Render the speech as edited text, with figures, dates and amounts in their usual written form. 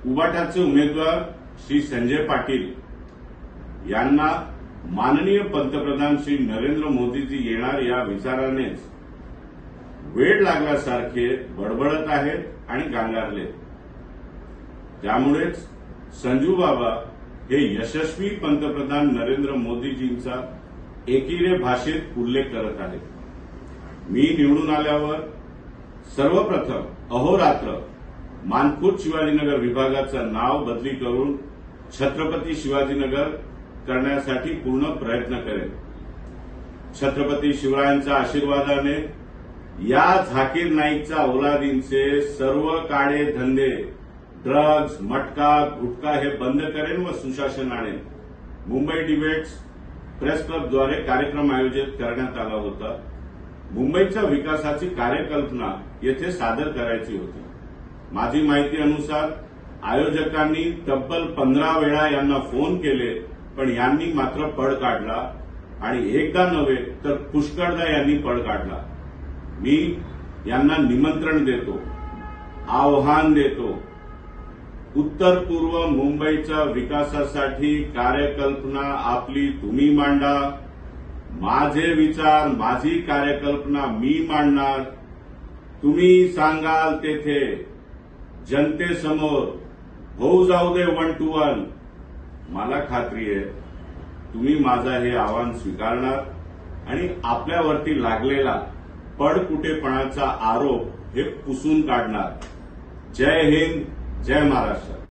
उबाटाचे उमेदवार श्री संजय पाटील यांना माननीय पंतप्रधान श्री नरेंद्र मोदीजी येणार या विचारानेच वेळ लागल्यासारखे बडबडत आहेत आणि गांगारलेत। त्यामुळेच संजू बाबा हे यशस्वी पंतप्रधान नरेंद्र मोदीजींचा एकीरे भाषेत उल्लेख करत आहेत। मी निवडून आल्यावर सर्वप्रथम अहोरात्र मानखुर्द शिवाजीनगर विभागाचं नाव बदली करून छत्रपती शिवाजीनगर करण्यासाठी पूर्ण प्रयत्न करेन। छत्रपती शिवरायांच्या आशीर्वादाने या झाकीर नाईकच्या औलादींचे सर्व काळे धंदे, ड्रग्ज, मटका, गुटखा हे बंद करेन व सुशासन आणेन। मुंबई डिबेट्स प्रेस क्लबद्वारे कार्यक्रम आयोजित करण्यात आला होता। मुंबईच्या विकासाची कार्यकल्पना येथे सादर करायची होती। माझी माहिती अनुसार आयोजकांनी तब्बल 15 वेळा यांना फोन केले, पण यांनी मात्र पळ काढला आणि एकदा नव्हे तर पुष्कळदा यांनी पळ काढला। मी यांना निमंत्रण देतो, आव्हान देतो, उत्तर पूर्व मुंबईच्या विकासासाठी कार्यकल्पना आपली तुम्ही मांडा, माझे विचार, माझी कार्यकल्पना मी मांडणार, तुम्ही सांगाल तेथे जनतेसमोर होऊ जाऊ दे 1 to 1। मला खात्री आहे तुम्ही माझा हे आव्हान स्वीकारणार आणि आपल्यावरती लागलेला पडकुटेपणाचा आरोप हे पुसून काढणार। जय हिंद, जय महाराष्ट्र।